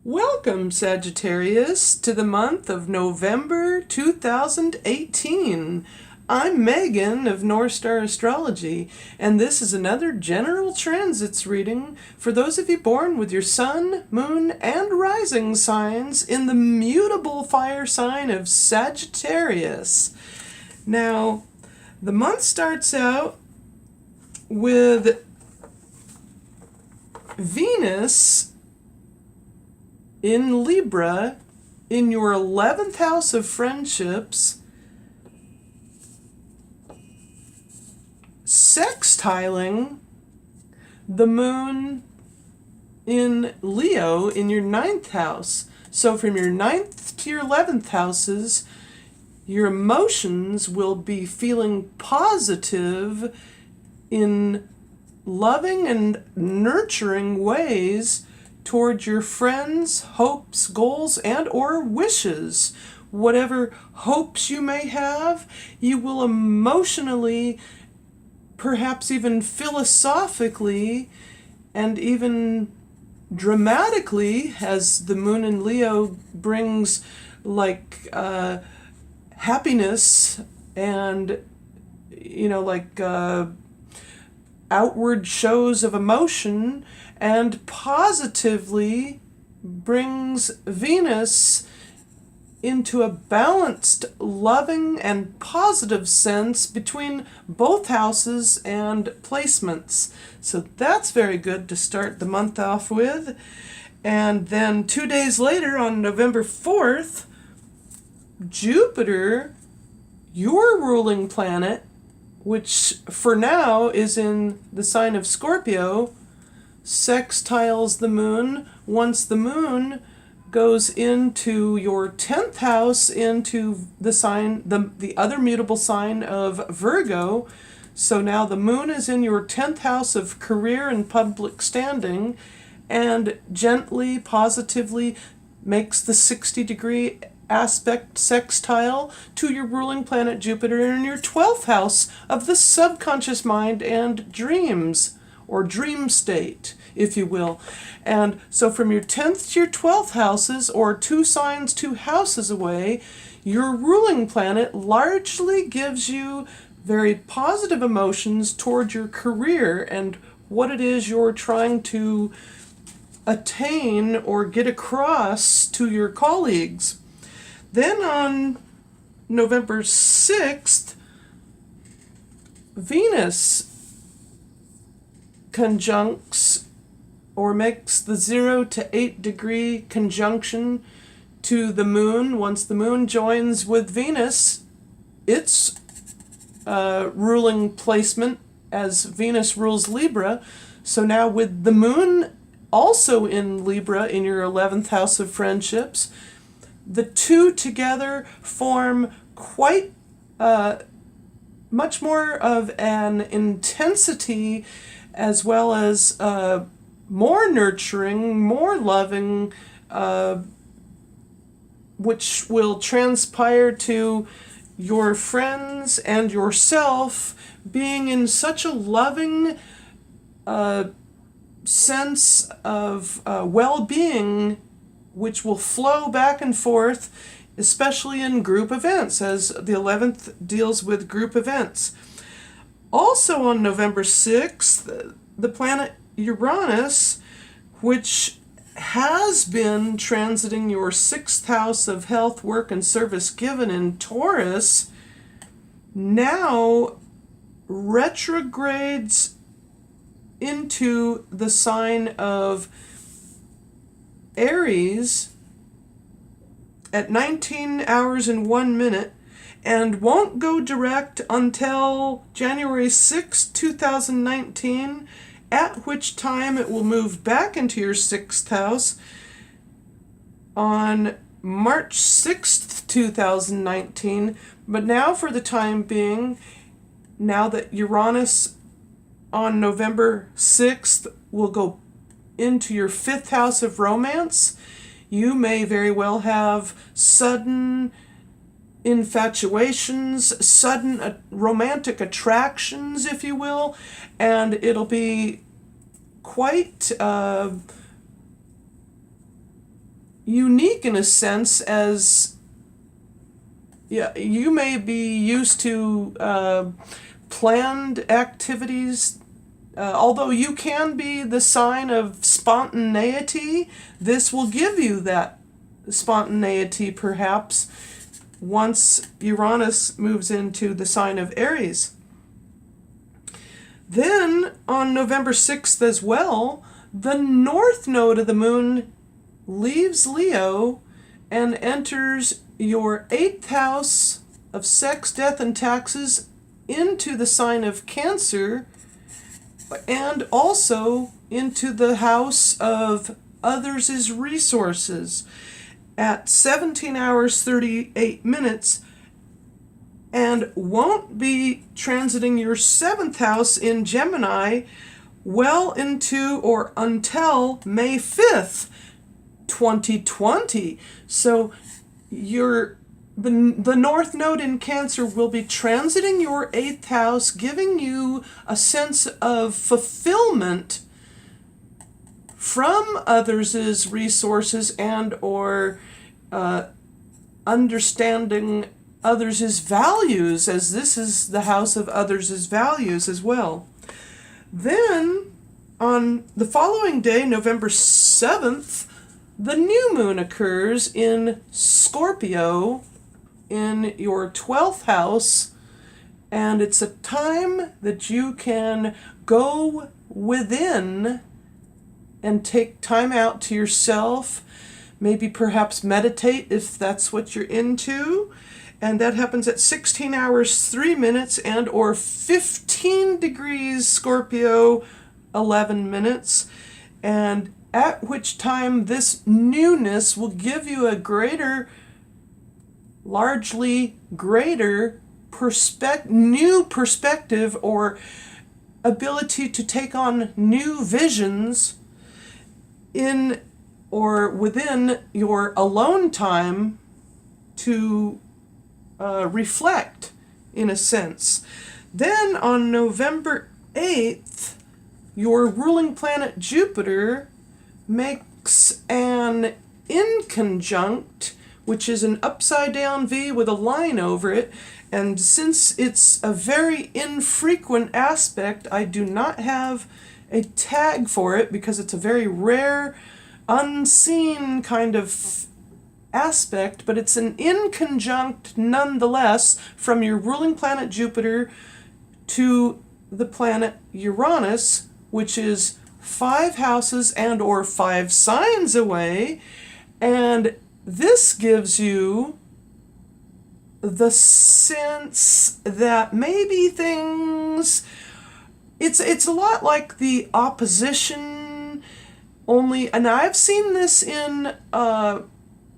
Welcome, Sagittarius, to the month of November 2018. I'm Megan of North Star Astrology, and this is another general transits reading for those of you born with your sun, moon, and rising signs in the mutable fire sign of Sagittarius. Now, the month starts out with Venus in Libra, in your 11th house of friendships, sextiling the moon in Leo in your 9th house. So from your 9th to your 11th houses, your emotions will be feeling positive in loving and nurturing ways towards your friends, hopes, goals, and or wishes. Whatever hopes you may have, you will emotionally, perhaps even philosophically, and even dramatically, as the moon in Leo brings happiness and outward shows of emotion, and positively brings Venus into a balanced, loving, and positive sense between both houses and placements. So that's very good to start the month off with. And then 2 days later, on November 4th, Jupiter, your ruling planet, which for now is in the sign of Scorpio, sextiles the moon. Once the moon goes into your 10th house, into the sign, the other mutable sign of Virgo. So now the moon is in your 10th house of career and public standing, and gently, positively makes the 60-degree aspect sextile to your ruling planet Jupiter in your 12th house of the subconscious mind and dreams, or dream state, if you will. And so from your 10th to your 12th houses, or 2 signs, 2 houses away, your ruling planet largely gives you very positive emotions toward your career and what it is you're trying to attain or get across to your colleagues. Then on November 6th, Venus conjuncts or makes the 0 to 8 degree conjunction to the moon. Once the moon joins with Venus, its ruling placement, as Venus rules Libra. So now with the moon also in Libra in your 11th house of friendships, the two together form quite much more of an intensity, as well as more nurturing, more loving, which will transpire to your friends and yourself being in such a loving sense of well-being, which will flow back and forth, especially in group events, as the 11th deals with group events. Also on November 6th, the planet Uranus, which has been transiting your 6th house of health, work, and service given in Taurus, now retrogrades into the sign of Aries at 19 hours and 1 minute, and won't go direct until January 6, 2019, at which time it will move back into your 6th house on March 6th, 2019. But now, for the time being, now that Uranus on November 6th will go into your 5th house of romance, you may very well have sudden infatuations, sudden romantic attractions, if you will, and it'll be quite unique in a sense, as yeah, you may be used to planned activities. Although you can be the sign of spontaneity, this will give you that spontaneity perhaps once Uranus moves into the sign of Aries. Then on November 6th as well, the north node of the moon leaves Leo and enters your 8th house of sex, death, and taxes into the sign of Cancer, and also into the house of others' resources at 17 hours 38 minutes, and won't be transiting your 7th house in Gemini well into or until May 5th, 2020. So the North Node in Cancer will be transiting your 8th house, giving you a sense of fulfillment from others' resources and or understanding others' values, as this is the house of others' values as well. Then, on the following day, November 7th, the new moon occurs in Scorpio in your 12th house, and it's a time that you can go within and take time out to yourself, maybe perhaps meditate if that's what you're into, and that happens at 16 hours 3 minutes and or 15 degrees Scorpio 11 minutes, and at which time this newness will give you a largely greater new perspective or ability to take on new visions in or within your alone time to reflect, in a sense. Then on November 8th, your ruling planet Jupiter makes an inconjunct, which is an upside down V with a line over it. And since it's a very infrequent aspect, I do not have a tag for it because it's a very rare, unseen kind of aspect, but it's an inconjunct nonetheless from your ruling planet Jupiter to the planet Uranus, which is 5 houses and or 5 signs away, and this gives you the sense that maybe things, it's a lot like the opposition, only, and I've seen this in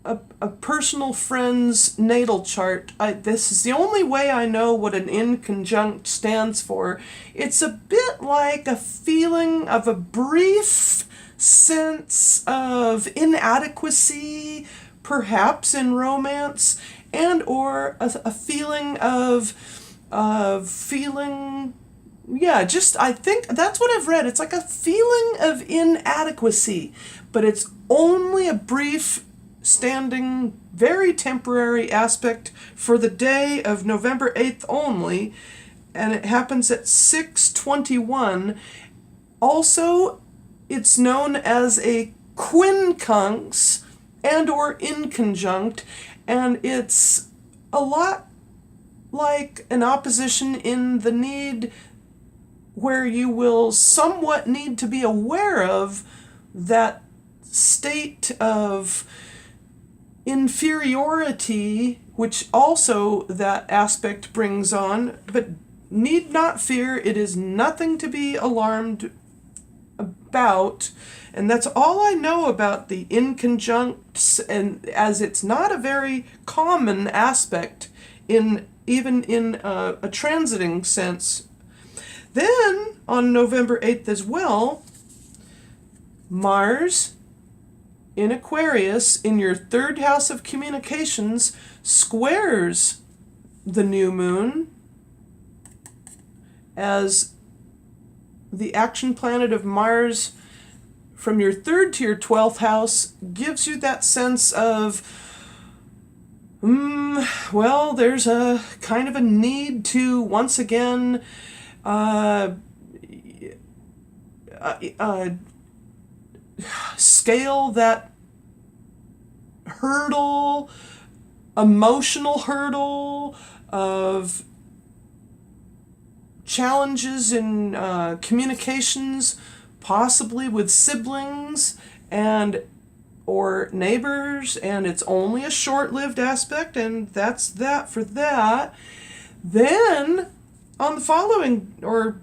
a personal friend's natal chart. This is the only way I know what an inconjunct stands for. It's a bit like a feeling of a brief sense of inadequacy, perhaps in romance, and or a feeling of feeling, yeah, just, I think that's what I've read. It's like a feeling of inadequacy, but it's only a brief, standing, very temporary aspect for the day of November 8th only, and it happens at 6:21. Also, it's known as a quincunx and or inconjunct, and it's a lot like an opposition in the need where you will somewhat need to be aware of that state of inferiority, which also that aspect brings on, but need not fear. It is nothing to be alarmed about, and that's all I know about the inconjuncts, and as it's not a very common aspect even in a transiting sense. Then on November 8th as well, Mars in Aquarius in your 3rd house of communications squares the new moon as the action planet of Mars from your 3rd to your 12th house gives you that sense of, well, there's a kind of a need to once again scale that hurdle, emotional hurdle of challenges in communications, possibly with siblings and or neighbors, and it's only a short-lived aspect, and that's that for that. Then on the following or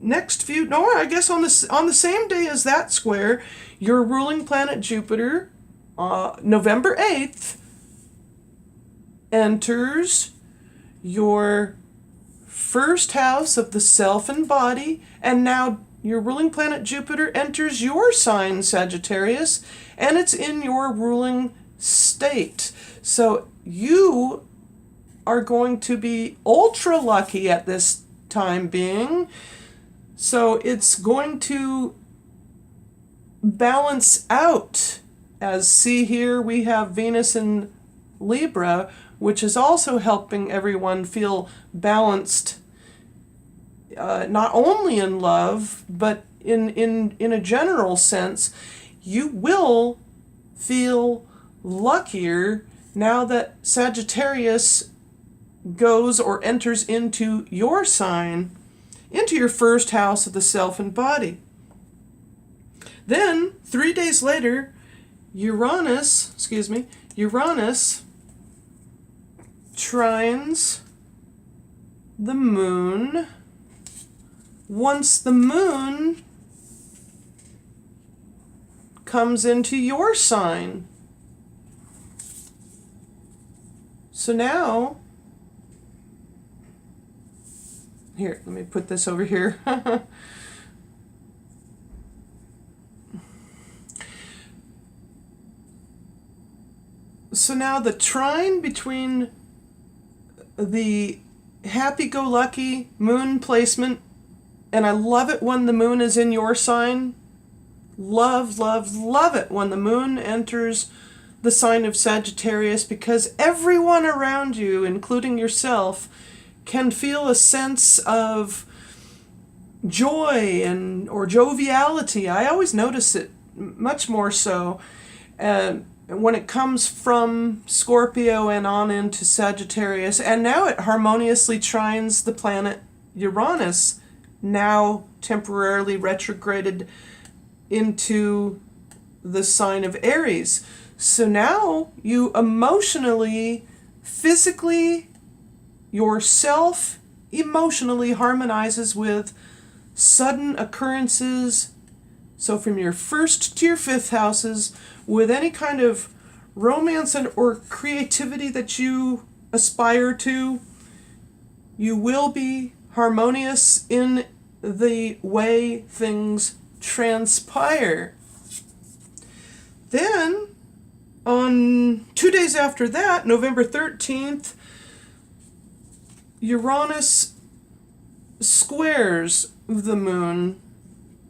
next few, no, I guess on the same day as that square, your ruling planet Jupiter, November 8th, enters your 1st house of the self and body, and now your ruling planet Jupiter enters your sign, Sagittarius, and it's in your ruling state. So you are going to be ultra lucky at this time being. So it's going to balance out. As see here, we have Venus in Libra, which is also helping everyone feel balanced, not only in love, but in a general sense. You will feel luckier now that Sagittarius goes or enters into your sign, into your 1st house of the self and body. Then, 3 days later, Uranus trines the moon. Once the moon comes into your sign. So now, here, let me put this over here. So now the trine between the happy-go-lucky moon placement, and I love it when the moon is in your sign. Love, love, love it when the moon enters the sign of Sagittarius, because everyone around you, including yourself, can feel a sense of joy and or joviality. I always notice it much more so when it comes from Scorpio and on into Sagittarius, and now it harmoniously trines the planet Uranus, now temporarily retrograded into the sign of Aries. So now you emotionally, physically, yourself emotionally harmonizes with sudden occurrences. So from your 1st to your 5th houses, with any kind of romance and or creativity that you aspire to, you will be harmonious in the way things transpire. Then, on 2 days after that, November 13th, Uranus squares the moon.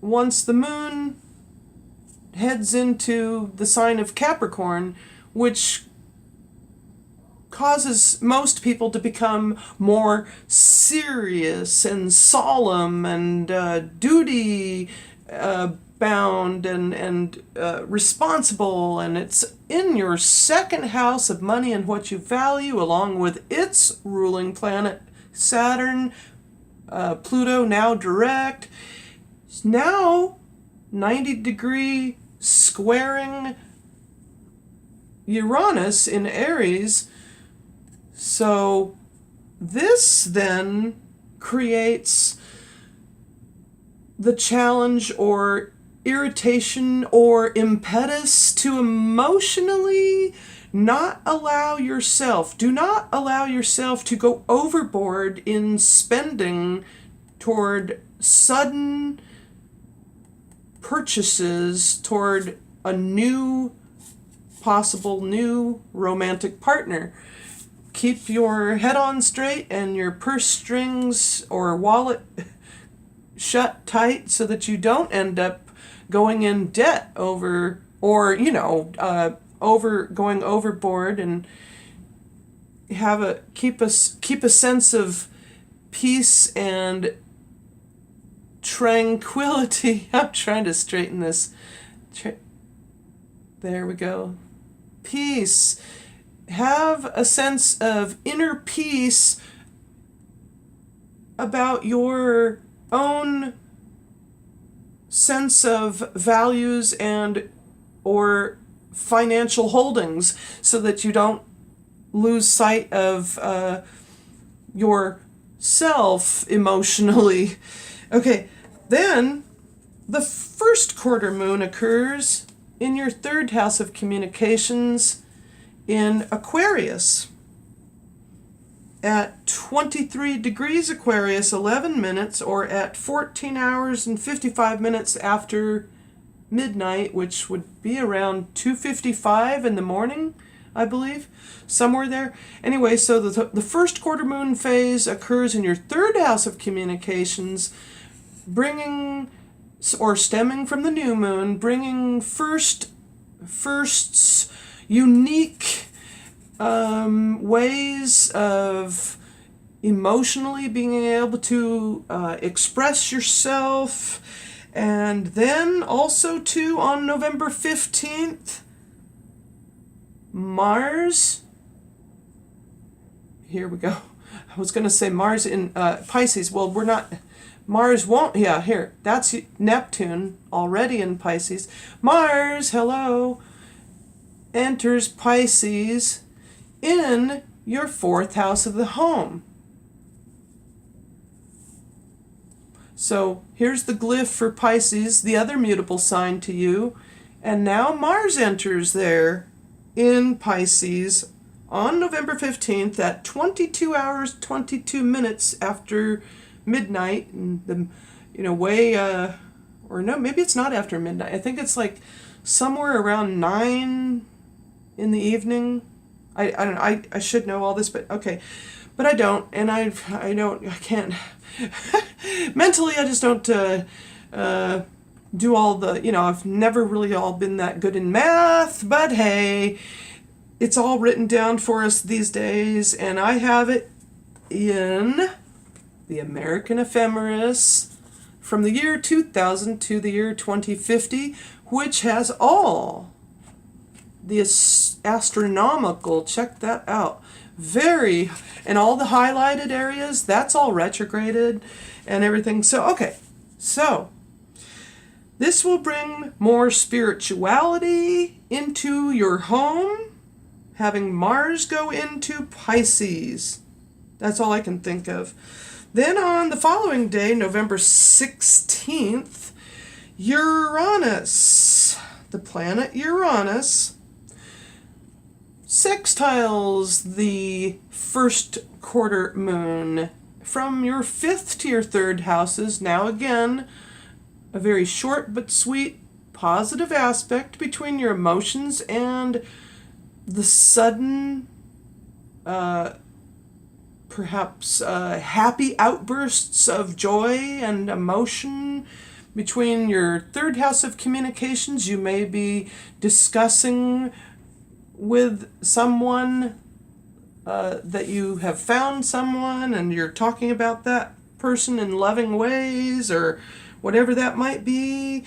Once the moon heads into the sign of Capricorn, which causes most people to become more serious and solemn and duty bound and responsible, and it's in your 2nd house of money and what you value, along with its ruling planet Saturn, Pluto now direct, now 90-degree squaring Uranus in Aries. So this then creates the challenge or irritation or impetus to emotionally not allow yourself, do not allow yourself to go overboard in spending toward sudden purchases toward a possible new romantic partner. Keep your head on straight and your purse strings or wallet shut tight so that you don't end up going in debt over, or going overboard, and keep a sense of peace and tranquility. I'm trying to straighten this. There we go. Peace. Have a sense of inner peace about your own sense of values and or financial holdings, so that you don't lose sight of yourself emotionally. Okay, then the first quarter moon occurs in your third house of communications in Aquarius at 23 degrees Aquarius, 11 minutes, or at 14 hours and 55 minutes after midnight, which would be around 2:55 in the morning, I believe, somewhere there. Anyway, so the first quarter moon phase occurs in your third house of communications, bringing or stemming from the new moon, bringing firsts, unique ways of emotionally being able to express yourself. And then also too, on November 15th, Mars, here we go. I was going to say Mars in Pisces. Well, we're not, Mars won't, yeah, here, that's Neptune already in Pisces. Mars, hello, enters Pisces in your fourth house of the home. So here's the glyph for Pisces, the other mutable sign to you. And now Mars enters there in Pisces on November 15th at 22 hours, 22 minutes after midnight. And or no, maybe it's not after midnight. I think it's like somewhere around 9 in the evening. I don't know, I should know all this, but okay. But I don't, and I can't. Mentally, I just don't do all the, I've never really all been that good in math, but hey, it's all written down for us these days, and I have it in the American Ephemeris from the year 2000 to the year 2050, which has all the astronomical, check that out, and all the highlighted areas, that's all retrograded and everything. So, okay, so this will bring more spirituality into your home, having Mars go into Pisces. That's all I can think of. Then on the following day, November 16th, Uranus, the planet Uranus, sextiles the first quarter moon from your fifth to your third houses. Now again, a very short but sweet positive aspect between your emotions and the sudden, perhaps happy outbursts of joy and emotion between your third house of communications. You may be discussing with someone that you have found someone, and you're talking about that person in loving ways or whatever that might be.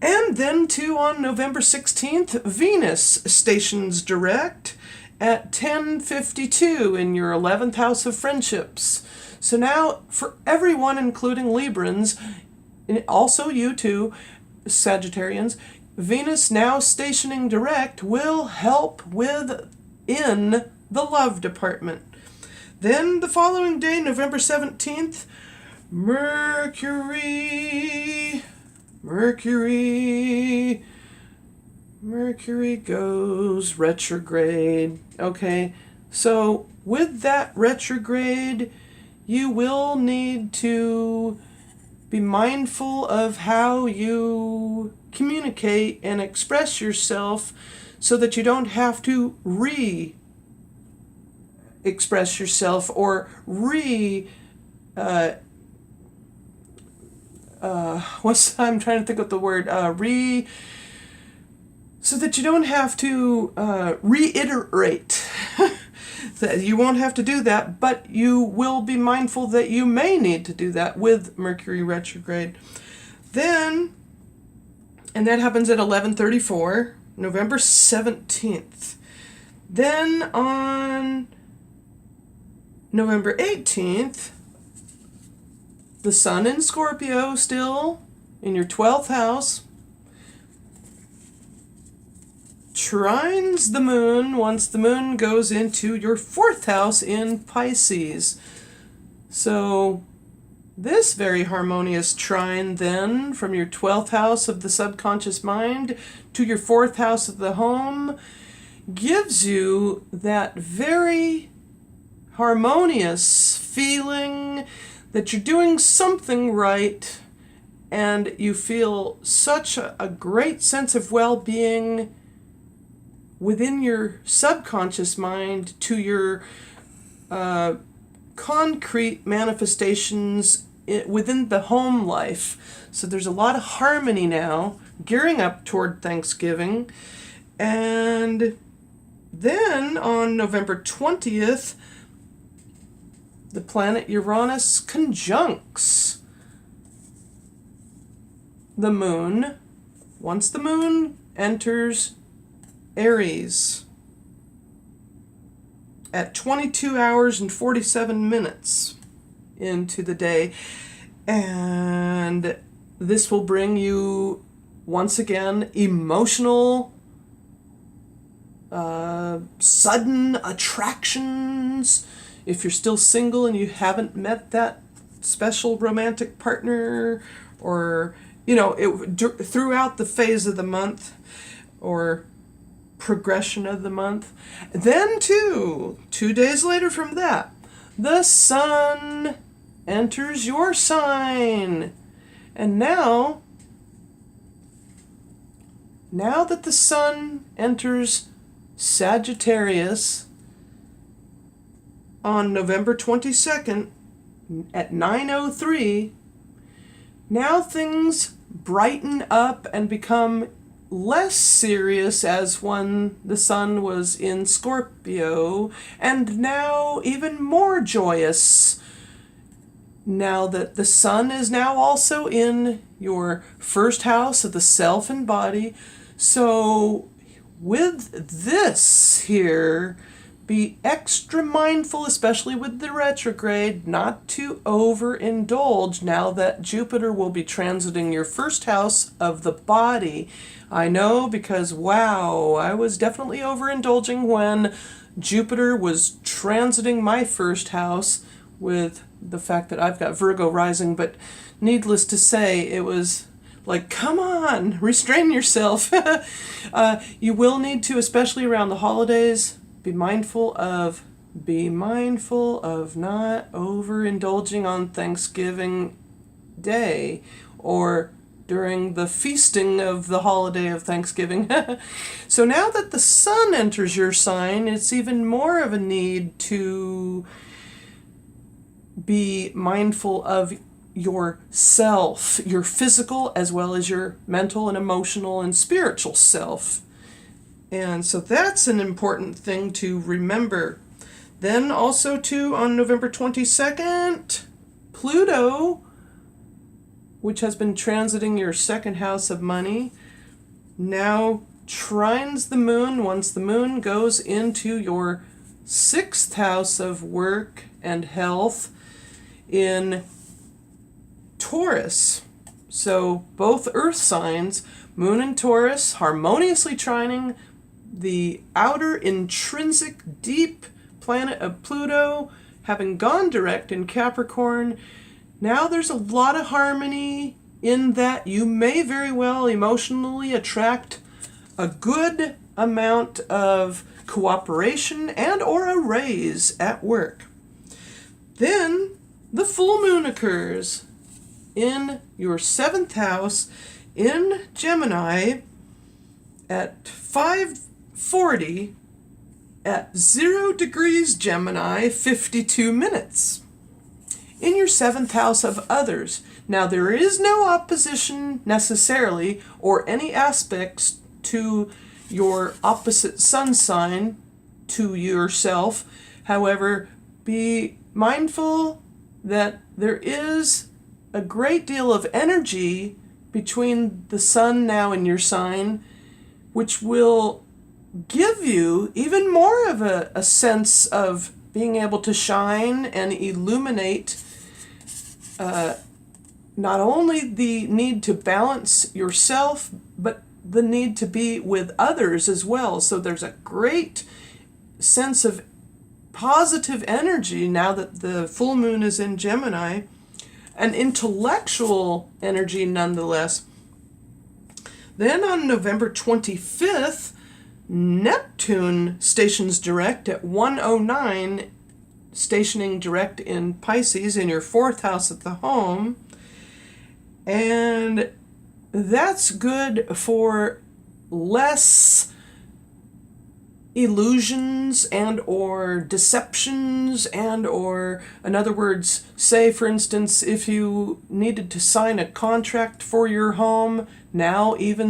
And then too, on November 16th, Venus stations direct at 10:52 in your 11th house of friendships. So now for everyone, including Librans, and also you too, Sagittarians, Venus now stationing direct will help in the love department. Then the following day, November 17th, Mercury goes retrograde. Okay, so with that retrograde, you will need to be mindful of how you communicate and express yourself, so that you don't have to express yourself or I'm trying to think of the word, so that you don't have to reiterate. That you won't have to do that, but you will be mindful that you may need to do that with Mercury retrograde. Then, and that happens at 11:34, November 17th. Then on November 18th, the Sun in Scorpio still in your 12th house trines the Moon once the Moon goes into your 4th house in Pisces. So this very harmonious trine then from your 12th house of the subconscious mind to your 4th house of the home gives you that very harmonious feeling that you're doing something right, and you feel such a great sense of well-being within your subconscious mind to your concrete manifestations within the home life. So there's a lot of harmony now, gearing up toward Thanksgiving. And then on November 20th, the planet Uranus conjuncts the Moon once the Moon enters Aries at 22 hours and 47 minutes into the day. And this will bring you, once again, emotional, sudden attractions. If you're still single and you haven't met that special romantic partner, or, throughout the phase of the month, or progression of the month. Then 2 days later from that, the Sun enters your sign. And now that the Sun enters Sagittarius on November 22nd at 9:03, now things brighten up and become less serious as when the Sun was in Scorpio, and now even more joyous now that the Sun is now also in your 1st house of the self and body. So with this here, be extra mindful, especially with the retrograde, not to overindulge now that Jupiter will be transiting your 1st house of the body. I know, because wow, I was definitely overindulging when Jupiter was transiting my 1st house, with the fact that I've got Virgo rising, but needless to say, it was like, come on, restrain yourself. You will need to, especially around the holidays, be mindful of not overindulging on Thanksgiving Day or during the feasting of the holiday of Thanksgiving. So now that the Sun enters your sign, it's even more of a need to be mindful of yourself, your physical as well as your mental and emotional and spiritual self. And so that's an important thing to remember. Then also too, on November 22nd, Pluto, which has been transiting your 2nd house of money, now trines the Moon once the Moon goes into your 6th house of work and health in Taurus. So both Earth signs, Moon and Taurus, harmoniously trining the outer intrinsic deep planet of Pluto, having gone direct in Capricorn. Now there's a lot of harmony in that you may very well emotionally attract a good amount of cooperation and or a raise at work. Then the full moon occurs in your 7th house in Gemini at 5:40 at 0 degrees Gemini, 52 minutes. in your 7th house of others. Now, there is no opposition necessarily or any aspects to your opposite sun sign to yourself. However, be mindful that there is a great deal of energy between the sun now in your sign, which will give you even more of a sense of being able to shine and illuminate not only the need to balance yourself, but the need to be with others as well. So there's a great sense of positive energy now that the full moon is in Gemini, an intellectual energy nonetheless. Then on November 25th, Neptune stations direct at 109, stationing direct in Pisces in your 4th house at the home. And that's good for less illusions and or deceptions and or, in other words, say for instance, if you needed to sign a contract for your home, now even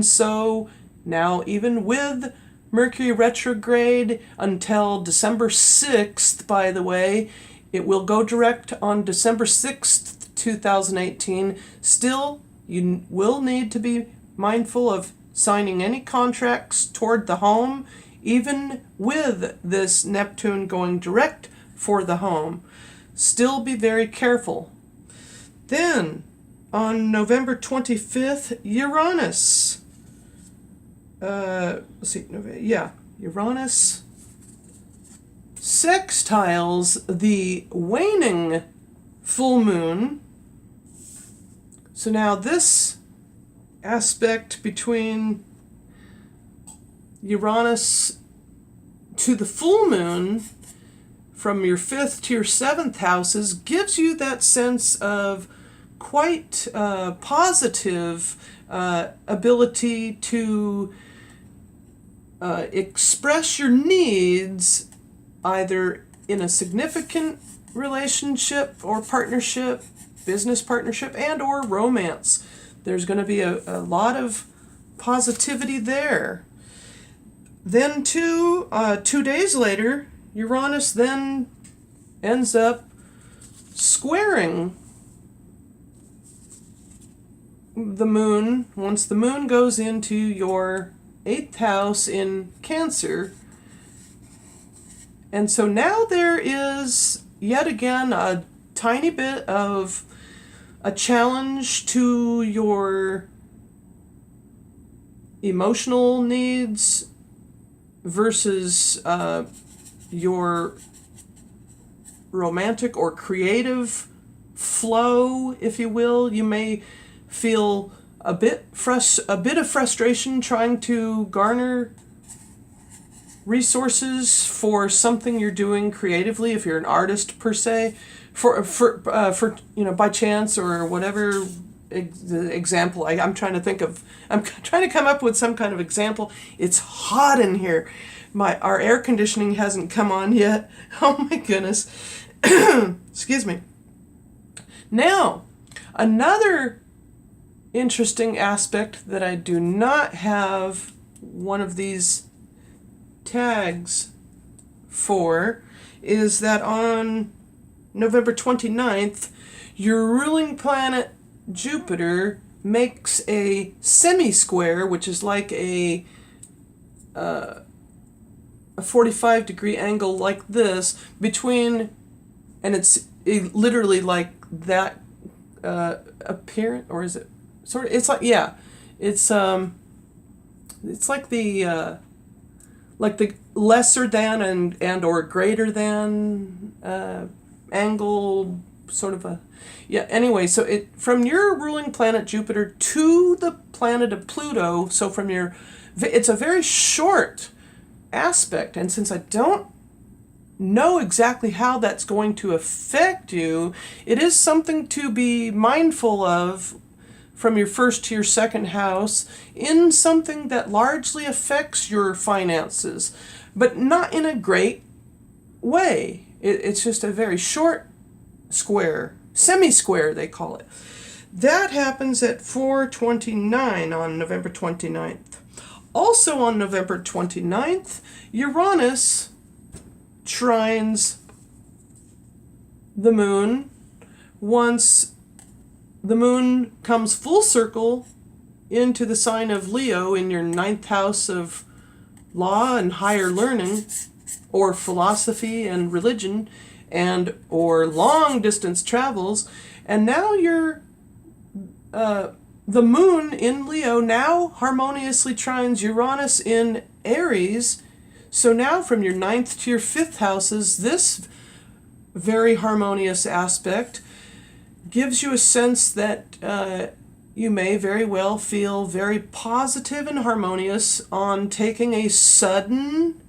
with Mercury retrograde until December 6th, by the way, it will go direct on December 6th, 2018. Still, you will need to be mindful of signing any contracts toward the home, even with this Neptune going direct for the home. Still be very careful. Then, on November 25th, Uranus. Uranus sextiles the waning full moon. So now this aspect between Uranus to the full moon from your 5th to your 7th houses gives you that sense of quite positive ability to express your needs either in a significant relationship or partnership, business partnership, and or romance. There's going to be a lot of positivity there. Then 2 days later, Uranus then ends up squaring the moon. Once the moon goes into your 8th house in Cancer. And so now there is yet again a tiny bit of a challenge to your emotional needs versus your romantic or creative flow, if you will. You may feel a bit of frustration trying to garner resources for something you're doing creatively, if you're an artist per se, for by chance or whatever example. I'm trying to come up with some kind of example. It's hot in here. Our air conditioning hasn't come on yet. Oh my goodness. Excuse me. Now, another interesting aspect that I do not have one of these tags for is that on November 29th, your ruling planet Jupiter makes a semi-square, which is like a 45-degree angle like this between, and it's literally like that appearance, or is it sort of? It's like, yeah, it's like the lesser than and or greater than angle, sort of a, yeah. Anyway, so it from your ruling planet Jupiter to the planet of Pluto. So it's a very short aspect, and since I don't know exactly how that's going to affect you, it is something to be mindful of from your 1st to your 2nd house in something that largely affects your finances, but not in a great way. It's just a very short square semi-square, they call it. That happens at 4:29 on November 29th. Also on November 29th, Uranus trines the moon. Once the moon comes full circle into the sign of Leo in your 9th house of law and higher learning, or philosophy and religion, and or long distance travels, and now you're the moon in Leo now harmoniously trines Uranus in Aries. So now from your 9th to your 5th houses, this very harmonious aspect gives you a sense that you may very well feel very positive and harmonious on taking a sudden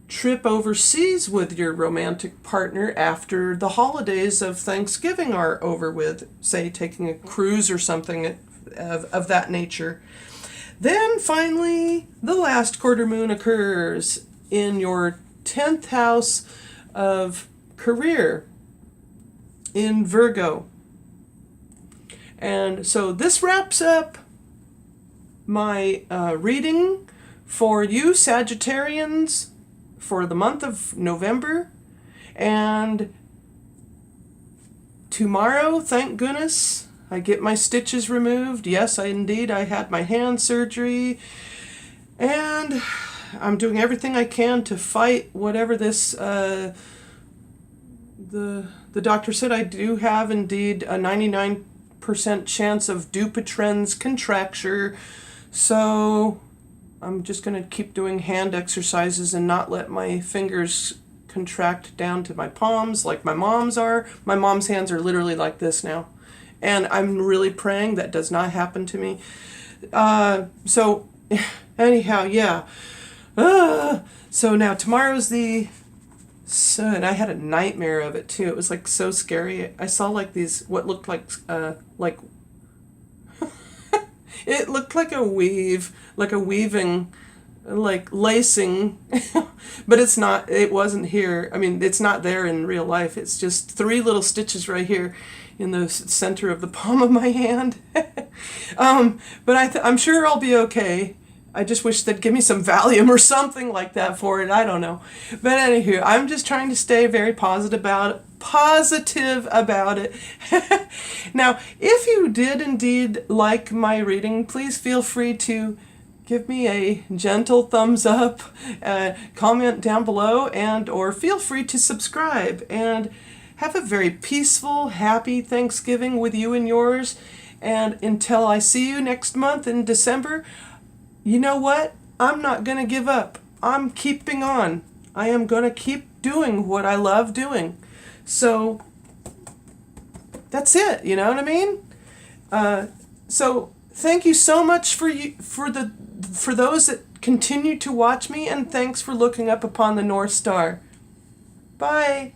trip overseas with your romantic partner after the holidays of Thanksgiving are over with, say taking a cruise or something of that nature. Then finally, the last quarter moon occurs in your 10th house of career in Virgo. And so this wraps up my reading for you Sagittarians for the month of November. And tomorrow, thank goodness, I get my stitches removed. Yes, I had my hand surgery, and I'm doing everything I can to fight whatever this the doctor said I do have indeed a 99% chance of Dupuytrens Contracture. So I'm just going to keep doing hand exercises and not let my fingers contract down to my palms like my mom's are. My mom's hands are literally like this now. And I'm really praying that does not happen to me. So anyhow, yeah. So now tomorrow's and I had a nightmare of it too. It was like so scary. I saw like these, what looked like it looked like a weaving, like lacing, but it's not, it wasn't here. I mean, it's not there in real life. It's just 3 little stitches right here in the center of the palm of my hand. But I'm sure I'll be okay. I just wish they'd give me some Valium or something like that for it. I don't know. But anywho, I'm just trying to stay very positive about it. Now, if you did indeed like my reading, please feel free to give me a gentle thumbs up, comment down below, and or feel free to subscribe. And have a very peaceful, happy Thanksgiving with you and yours. And until I see you next month in December, you know what? I'm not going to give up. I'm keeping on. I am going to keep doing what I love doing. So that's it. You know what I mean? So thank you so much for those that continue to watch me, and thanks for looking up upon the North Star. Bye.